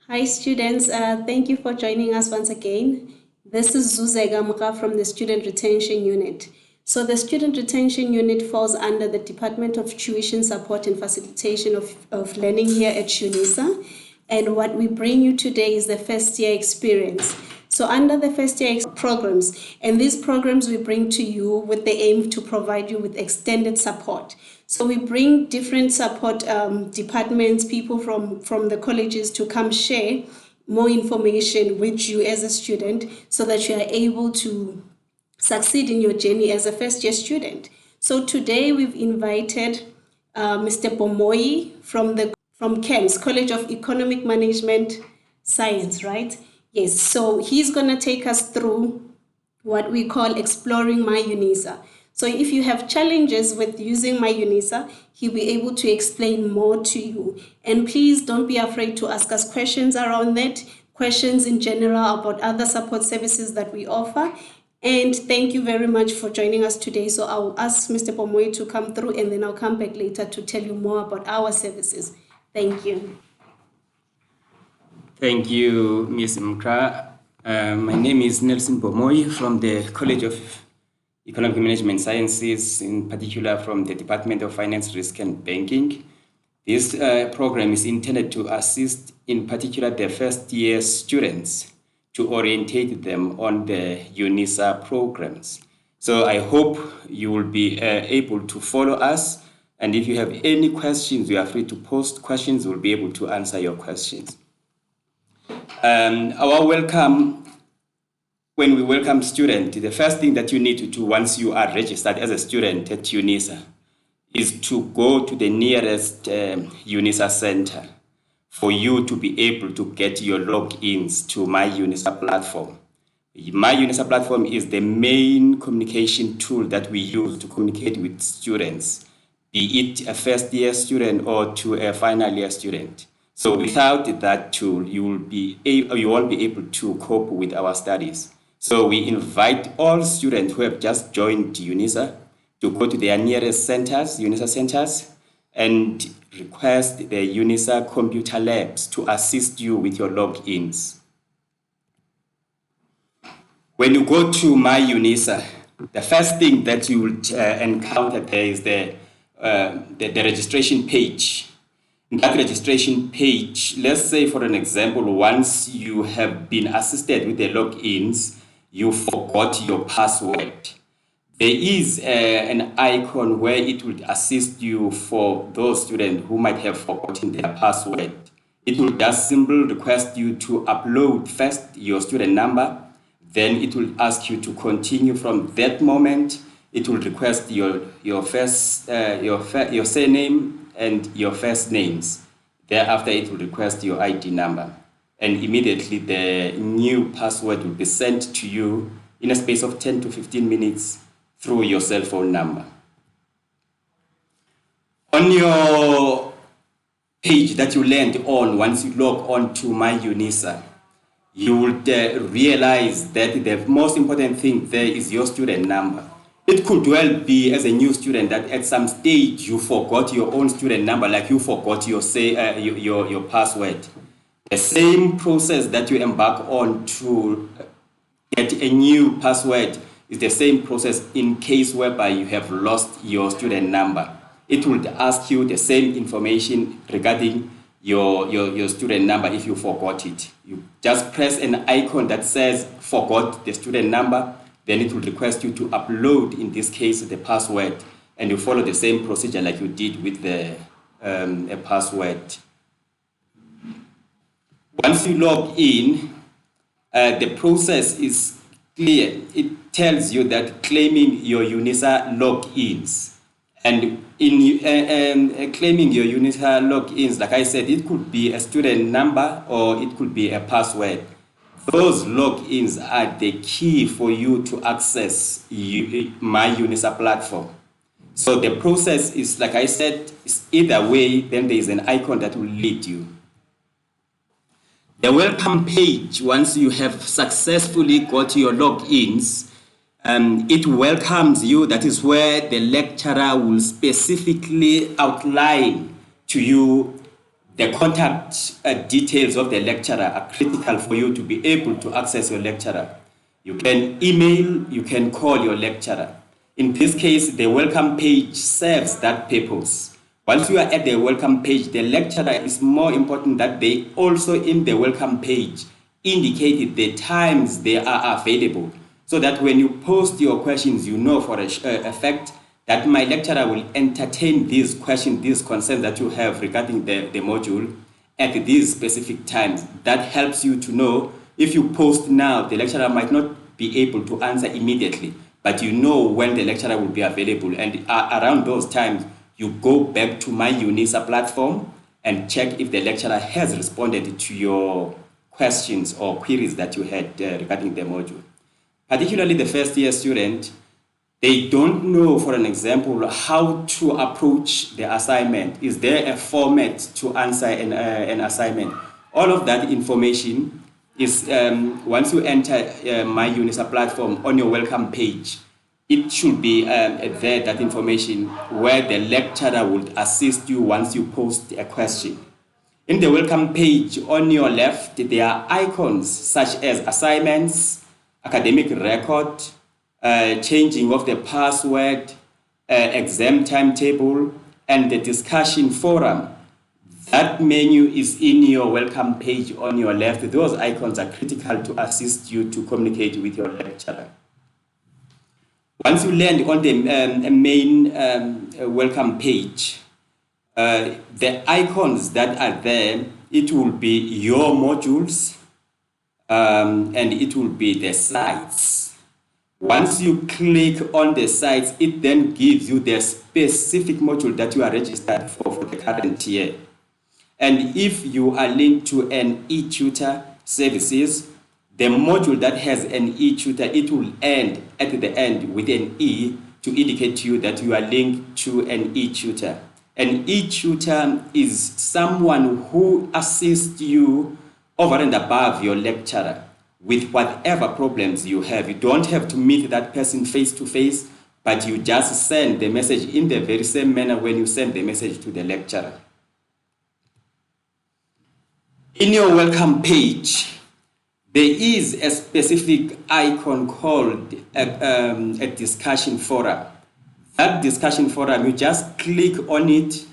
Hi students, thank you for joining us once again. This is Zuzega Muka from the Student Retention Unit. So the Student Retention Unit falls under the Department of Tuition Support and Facilitation of Learning here at Unisa. And what we bring you today is the first year experience. So under the first year programs, and these programs we bring to you with the aim to provide you with extended support. So we bring different support departments, people from the colleges to come share more information with you as a student so that you are able to succeed in your journey as a first year student. So today we've invited Mr. Pomoyi from CAMS, College of Economic Management Science, right? Yes, so he's going to take us through what we call exploring Myunisa. So if you have challenges with using Myunisa, he'll be able to explain more to you. And please don't be afraid to ask us questions around that, questions in general about other support services that we offer. And thank you very much for joining us today. So I'll ask Mr. Pomoyi to come through and then I'll come back later to tell you more about our services. Thank you. Thank you, Ms. Mkra. My name is Nelson Pomoyi from the College of Economic Management Sciences, in particular from the Department of Finance, Risk and Banking. This program is intended to assist, in particular, the first year students to orientate them on the Unisa programs. So I hope you will be able to follow us. And if you have any questions, you are free to post questions. We'll be able to answer your questions. Our welcome, when we welcome students, the first thing that you need to do once you are registered as a student at Unisa is to go to the nearest Unisa center for you to be able to get your logins to Myunisa platform. Myunisa platform is the main communication tool that we use to communicate with students, be it a first year student or to a final year student. So without that tool, you won't be able to cope with our studies. So we invite all students who have just joined Unisa to go to their nearest centers, Unisa centers, and request the Unisa computer labs to assist you with your logins. When you go to Myunisa, the first thing that you will encounter there is the registration page. In that registration page, let's say for an example, once you have been assisted with the logins, you forgot your password. There is an icon where it will assist you for those students who might have forgotten their password. It will just simply request you to upload first your student number, then it will ask you to continue from that moment. It will request your surname and your first names. Thereafter, it will request your ID number. And immediately, the new password will be sent to you in a space of 10 to 15 minutes through your cell phone number. On your page that you land on, once you log on to Myunisa, you will realize that the most important thing there is your student number. It could well be, as a new student, that at some stage you forgot your own student number, like you forgot your password. The same process that you embark on to get a new password is the same process in case whereby you have lost your student number. It will ask you the same information regarding your student number if you forgot it. You just press an icon that says forgot the student number, then it will request you to upload, in this case, the password, and you follow the same procedure like you did with the password. Once you log in, the process is clear. It tells you that claiming your Unisa logins. And in claiming your Unisa logins, like I said, it could be a student number or it could be a password. Those logins are the key for you to access Myunisa platform. So the process is, like I said, is either way, then there is an icon that will lead you. The welcome page, once you have successfully got your logins, it welcomes you. That is where the lecturer will specifically outline to you The contact details of the lecturer are critical for you to be able to access your lecturer. You can email, you can call your lecturer. In this case, the welcome page serves that purpose. Once you are at the welcome page, the lecturer is more important that they also in the welcome page indicate the times they are available, so that when you post your questions, you know for a fact that my lecturer will entertain these questions, these concerns that you have regarding the module at these specific times. That helps you to know if you post now, the lecturer might not be able to answer immediately, but you know when the lecturer will be available. And around those times, you go back to my Unisa platform and check if the lecturer has responded to your questions or queries that you had regarding the module. Particularly the first year student, they don't know, for an example, how to approach the assignment. Is there a format to answer an assignment? All of that information is, once you enter my Unisa platform on your welcome page, it should be there, that information, where the lecturer would assist you once you post a question. In the welcome page on your left, there are icons such as assignments, academic record, changing of the password, exam timetable, and the discussion forum. That menu is in your welcome page on your left. Those icons are critical to assist you to communicate with your lecturer. Once you land on the main welcome page, the icons that are there, it will be your modules, and it will be the sites. Once you click on the sites, it then gives you the specific module that you are registered for the current year. And if you are linked to an E-TUTOR services, the module that has an E-TUTOR, it will end at the end with an E to indicate to you that you are linked to an E-TUTOR. An E-TUTOR is someone who assists you over and above your lecturer with whatever problems you have. You don't have to meet that person face to face, but you just send the message in the very same manner when you send the message to the lecturer. In your welcome page, there is a specific icon called a discussion forum. That discussion forum, you just click on it,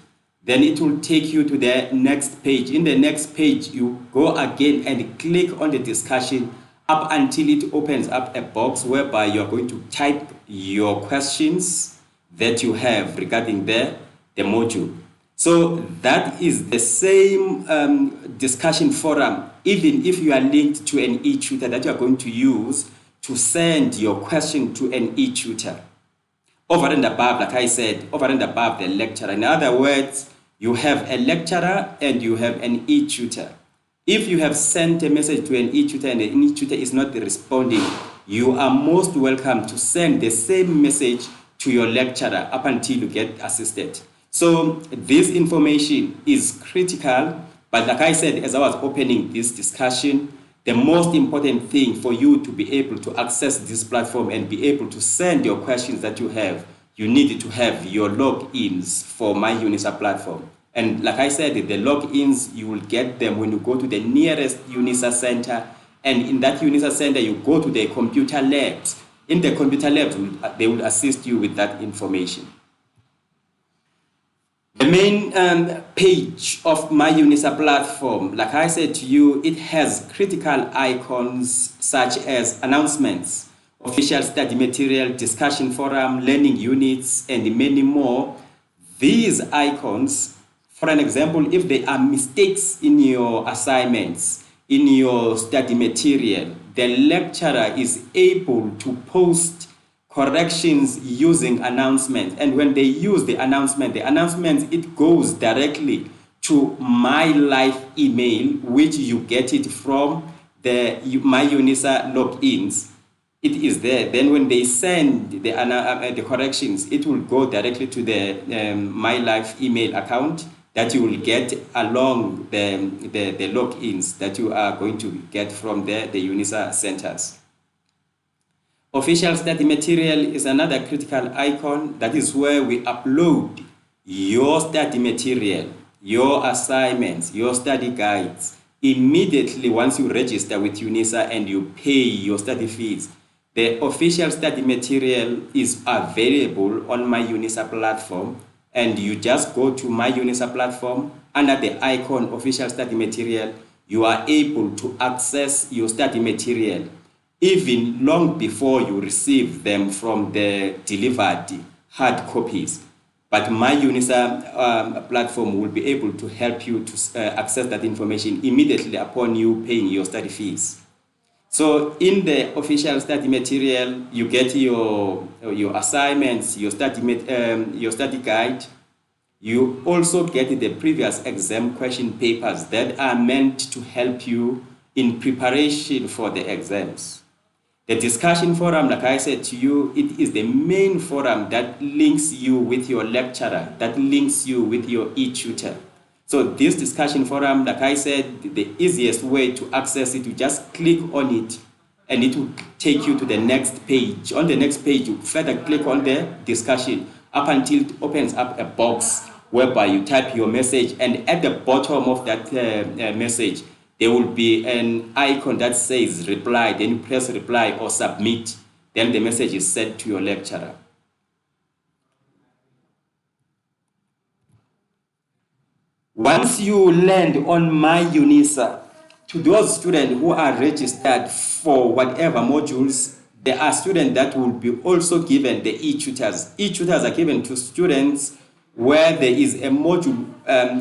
then it will take you to the next page. In the next page, you go again and click on the discussion up until it opens up a box whereby you're going to type your questions that you have regarding the module. So that is the same discussion forum, even if you are linked to an E-TUTOR that you are going to use to send your question to an E-TUTOR. Over and above, like I said, over and above the lecturer. In other words, you have a lecturer and you have an E-TUTOR. If you have sent a message to an E-TUTOR and the E-TUTOR is not responding, you are most welcome to send the same message to your lecturer up until you get assisted. So this information is critical, but like I said, as I was opening this discussion, the most important thing for you to be able to access this platform and be able to send your questions that you have, you need to have your logins for my Unisa platform. And like I said, the logins, you will get them when you go to the nearest Unisa center. And in that Unisa center, you go to the computer labs. In the computer labs, they will assist you with that information. The main page of my Unisa platform, like I said to you, it has critical icons such as announcements, official study material, discussion forum, learning units, and many more. These icons, for an example, if there are mistakes in your assignments, in your study material, the lecturer is able to post corrections using announcements. And when they use the announcements, it goes directly to my live email, which you get it from the my Unisa logins. It is there. Then when they send the corrections, it will go directly to the my live email account that you will get along the logins that you are going to get from the Unisa centers. Official study material is another critical icon. That is where we upload your study material. your assignments, your study guides. Immediately once you register with Unisa and you pay your study fees, the official study material is available on my Unisa platform, and you just go to my Unisa platform under the icon official study material. You are able to access your study material even long before you receive them from the delivered hard copies. But my Unisa platform will be able to help you to access that information immediately upon you paying your study fees. So in the official study material, you get your assignments, your study guide. You also get the previous exam question papers that are meant to help you in preparation for the exams. The discussion forum, like I said to you, it is the main forum that links you with your lecturer, that links you with your e-tutor. So this discussion forum, like I said, the easiest way to access it, you just click on it and it will take you to the next page. On the next page, you further click on the discussion up until it opens up a box whereby you type your message, and at the bottom of that message, there will be an icon that says reply. Then you press reply or submit. Then the message is sent to your lecturer. Once you land on my Unisa, to those students who are registered for whatever modules, there are students that will be also given the e-tutors. E-tutors are given to students where there is a module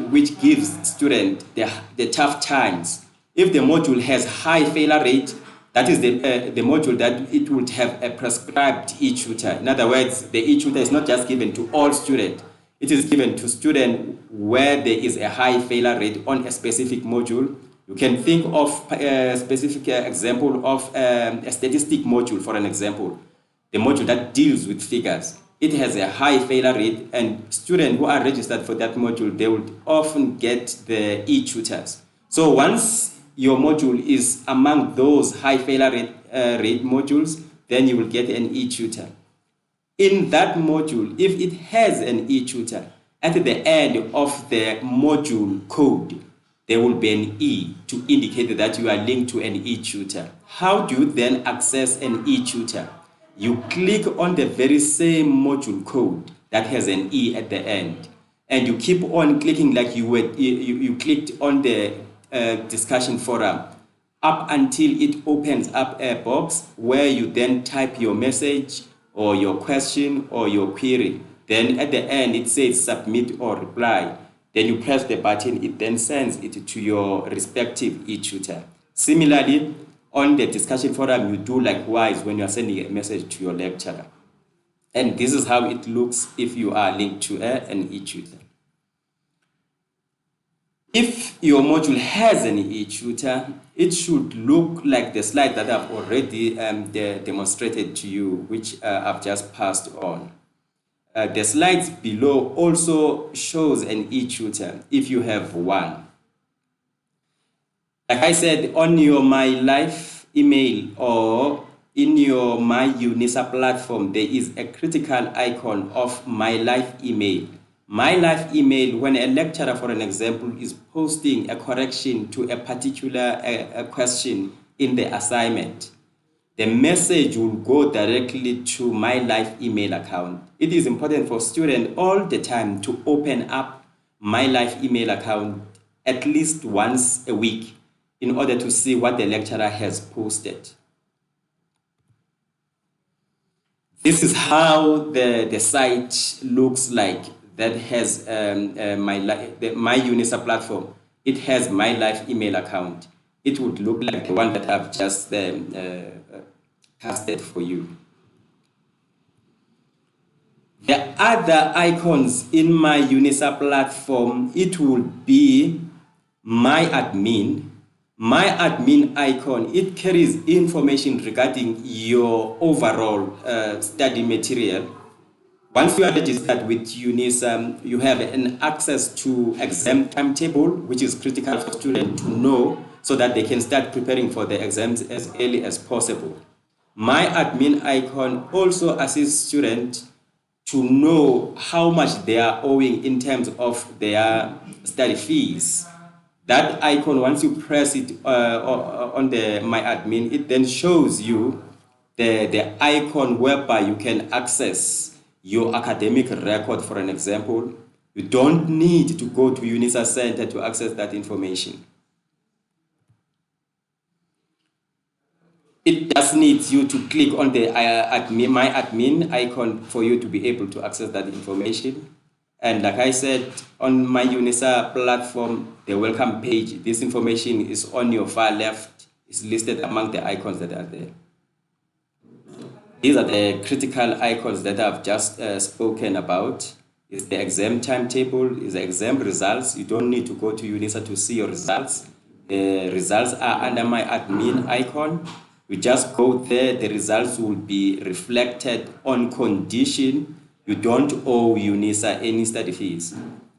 which gives students the tough times. If the module has high failure rate, that is the module that it would have a prescribed e-tutor. In other words, the e-tutor is not just given to all students. It is given to students where there is a high failure rate on a specific module. You can think of a specific example of a statistic module, for an example, the module that deals with figures. It has a high failure rate, and students who are registered for that module, they would often get the e-tutors. So once your module is among those high failure rate modules, then you will get an e-tutor. In that module, if it has an e-tutor, at the end of the module code, there will be an E to indicate that you are linked to an e-tutor. How do you then access an e-tutor? You click on the very same module code that has an E at the end, and you keep on clicking like you clicked on the discussion forum up until it opens up a box where you then type your message or your question or your query. Then at the end it says submit or reply. Then you press the button, it then sends it to your respective e-tutor. Similarly, on the discussion forum, you do likewise when you are sending a message to your lecturer. And this is how it looks if you are linked to an e-tutor. If your module has an e-tutor, it should look like the slide that I've already demonstrated to you, which I've just passed on. The slides below also shows an e-tutor if you have one. Like I said, on your My Life email or in your My Unisa platform, there is a critical icon of My Life email. My Life email, when a lecturer, for an example, is posting a correction to a particular question in the assignment, the message will go directly to My Life email account. It is important for students all the time to open up My Life email account at least once a week in order to see what the lecturer has posted. This is how the site looks like that has My Unisa platform. It has My Life email account. It would look like the one that I've just casted for you. The other icons in My Unisa platform, it would be My Admin. My Admin icon, it carries information regarding your overall study material. Once you are registered with Unisa, you have an access to exam timetable, which is critical for students to know so that they can start preparing for the exams as early as possible. My Admin icon also assists students to know how much they are owing in terms of their study fees. That icon, once you press it on the My Admin, it then shows you the icon whereby you can access your academic record, for an example. You don't need to go to Unisa Center to access that information. It just needs you to click on the My Admin icon for you to be able to access that information. And like I said, on my Unisa platform, the welcome page, this information is on your far left. It's listed among the icons that are there. These are the critical icons that I've just spoken about. It's the exam timetable, it's the exam results. You don't need to go to Unisa to see your results. The results are under my admin icon. You just go there, the results will be reflected on condition you don't owe Unisa any study fees.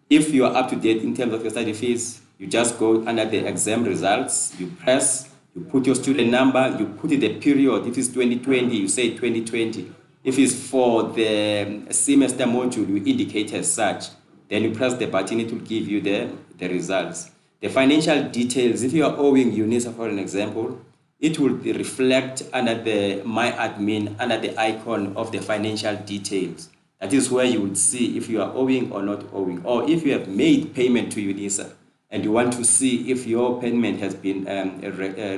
If you are up to date in terms of your study fees, you just go under the exam results, you press, you put your student number, you put the period. If it's 2020, you say 2020. If it's for the semester module, you indicate as such. Then you press the button, it will give you the results. The financial details, if you are owing Unisa, for an example, it will reflect under the My Admin, under the icon of the financial details. That is where you will see if you are owing or not owing, or if you have made payment to Unisa and you want to see if your payment has been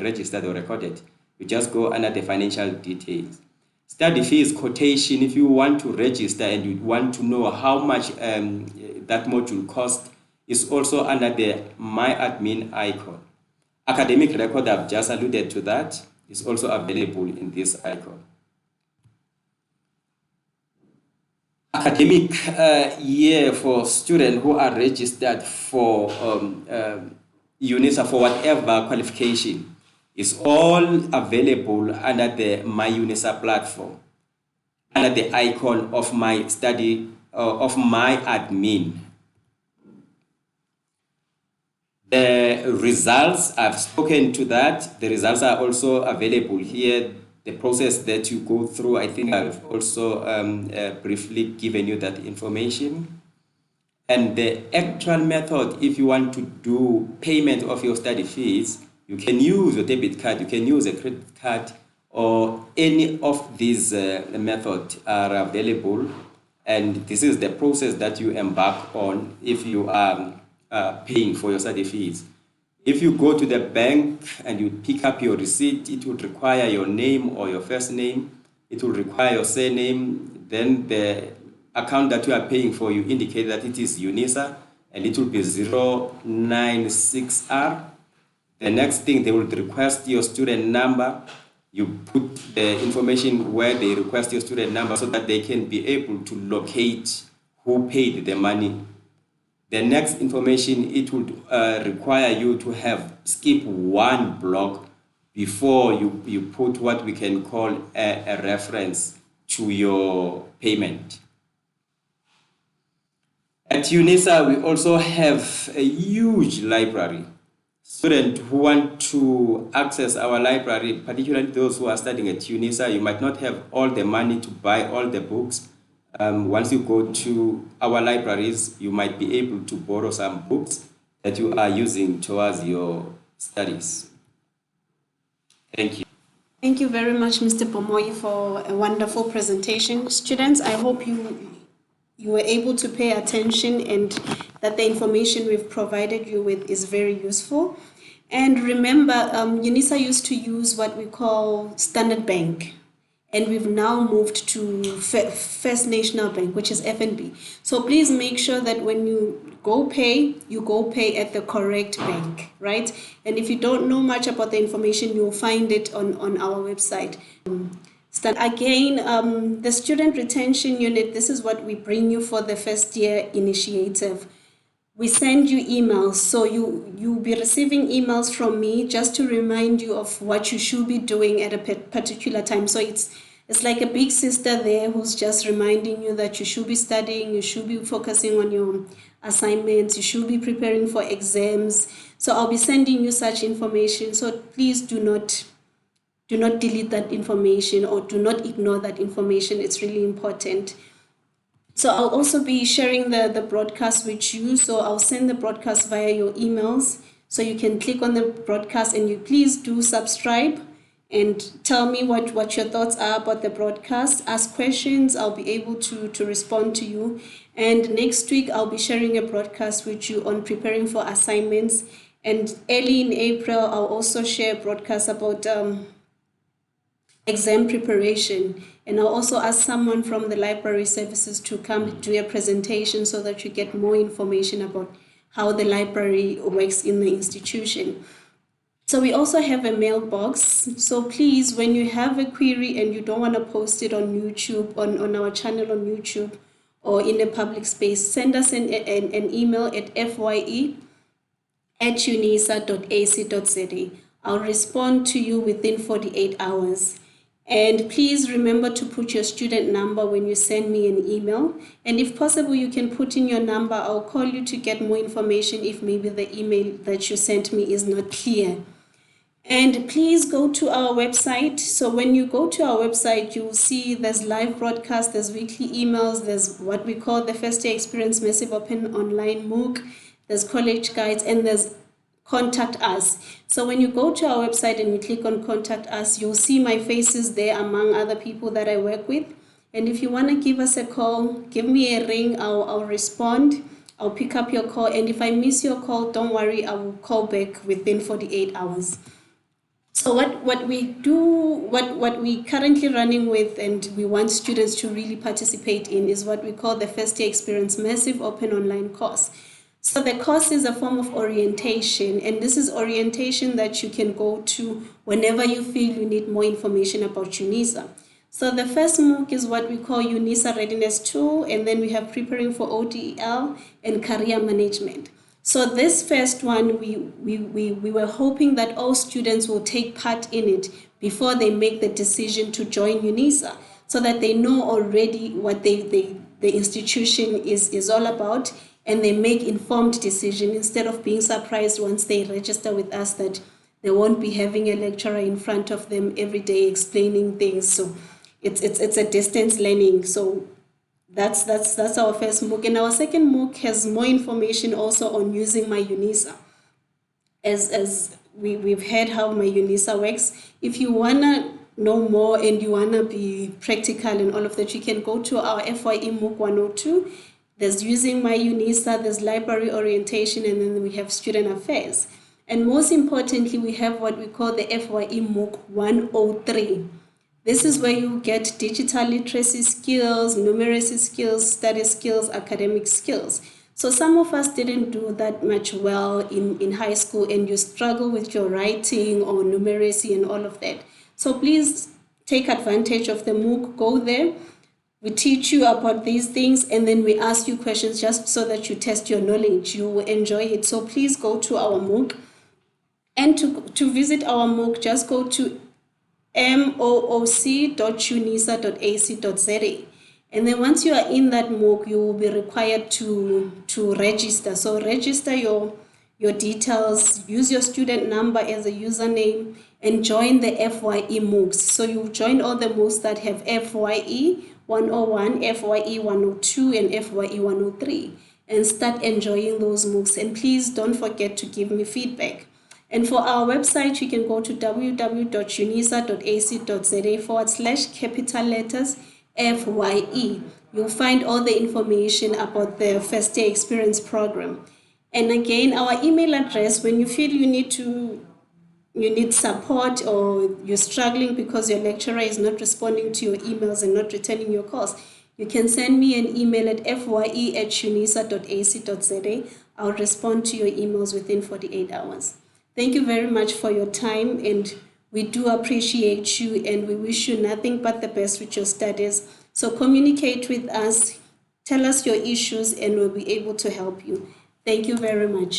registered or recorded. You just go under the financial details. Study fees quotation, if you want to register and you want to know how much that module costs, is also under the My Admin icon. Academic record, I've just alluded to that, is also available in this icon. Academic year for students who are registered for Unisa for whatever qualification is all available under the My Unisa platform, under the icon of My Study of My Admin. The results, I've spoken to that. The results are also available here. The process that you go through, I think I've also briefly given you that information. And the actual method, if you want to do payment of your study fees, you can use your debit card, you can use a credit card, or any of these methods are available. And this is the process that you embark on if you are paying for your study fees. If you go to the bank and you pick up your receipt, it will require your name or your first name. It will require your surname. Then the account that you are paying for, you indicate that it is Unisa, and it will be 096R. The next thing, they will request your student number. You put the information where they request your student number so that they can be able to locate who paid the money. The next information, it would require you to have skip one block before you put what we can call a reference to your payment. At Unisa, we also have a huge library. Students who want to access our library, particularly those who are studying at Unisa, you might not have all the money to buy all the books. Once you go to our libraries, you might be able to borrow some books that you are using towards your studies. Thank you. Thank you very much, Mr. Pomoyi, for a wonderful presentation. Students, I hope you were able to pay attention and that the information we've provided you with is very useful. And remember, Unisa used to use what we call Standard Bank, and we've now moved to First National Bank, which is FNB. So please make sure that when you go pay at the correct bank, right? And if you don't know much about the information, you'll find it on our website. Again, the Student Retention Unit, this is what we bring you for the first year initiative. We send you emails, so you'll be receiving emails from me just to remind you of what you should be doing at a particular time. So it's like a big sister there who's just reminding you that you should be studying, you should be focusing on your assignments, you should be preparing for exams. So I'll be sending you such information. So please do not delete that information or do not ignore that information. It's really important. So I'll also be sharing the broadcast with you. So I'll send the broadcast via your emails. So you can click on the broadcast and you please do subscribe and tell me what your thoughts are about the broadcast. Ask questions. I'll be able to respond to you. And next week, I'll be sharing a broadcast with you on preparing for assignments. And early in April, I'll also share a broadcast about exam preparation, and I'll also ask someone from the library services to come do a presentation so that you get more information about how the library works in the institution. So we also have a mailbox. So please, when you have a query and you don't want to post it on YouTube, on our channel on YouTube or in a public space, send us an email at fye@unisa.ac.za. I'll respond to you within 48 hours. And please remember to put your student number when you send me an email. And if possible, you can put in your number. I'll call you to get more information if maybe the email that you sent me is not clear. And please go to our website. So when you go to our website, you'll see there's live broadcast, there's weekly emails, there's what we call the First Day Experience Massive Open Online MOOC, there's college guides, and there's Contact Us. So when you go to our website and you click on Contact Us, you'll see my faces there among other people that I work with. And if you want to give us a call, give me a ring, I'll respond. I'll pick up your call. And if I miss your call, don't worry, I will call back within 48 hours. So what we do, what we currently running with and we want students to really participate in is what we call the First Day Experience Massive Open Online course. So the course is a form of orientation, and this is orientation that you can go to whenever you feel you need more information about Unisa. So the first MOOC is what we call Unisa Readiness 2, and then we have Preparing for ODEL and Career Management. So this first one, we were hoping that all students will take part in it before they make the decision to join Unisa, so that they know already what the institution is all about, and they make informed decision instead of being surprised once they register with us that they won't be having a lecturer in front of them every day explaining things. So it's a distance learning. So that's our first MOOC. And our second MOOC has more information also on using Myunisa. As we've heard how Myunisa works. If you wanna know more and you wanna be practical and all of that, you can go to our FYE MOOC 102. There's using Myunisa, there's library orientation, and then we have student affairs. And most importantly, we have what we call the FYE MOOC 103. This is where you get digital literacy skills, numeracy skills, study skills, academic skills. So some of us didn't do that much well in high school, and you struggle with your writing or numeracy and all of that. So please take advantage of the MOOC, go there. We teach you about these things, and then we ask you questions just so that you test your knowledge. You will enjoy it. So please go to our MOOC. And to visit our MOOC, just go to mooc.unisa.ac.za. And then once you are in that MOOC, you will be required to register. So register your details, use your student number as a username, and join the FYE MOOCs. So you join all the MOOCs that have FYE 101, FYE 102, and FYE 103, and start enjoying those MOOCs. And please don't forget to give me feedback. And for our website, you can go to www.unisa.ac.za/capital letters FYE. You'll find all the information about the First Day Experience program. And again, our email address, when you feel you need support or you're struggling because your lecturer is not responding to your emails and not returning your calls, you can send me an email at fye@unisa.ac.za. I'll respond to your emails within 48 hours. Thank you very much for your time, and we do appreciate you, and we wish you nothing but the best with your studies. So communicate with us, tell us your issues, and we'll be able to help you. Thank you very much.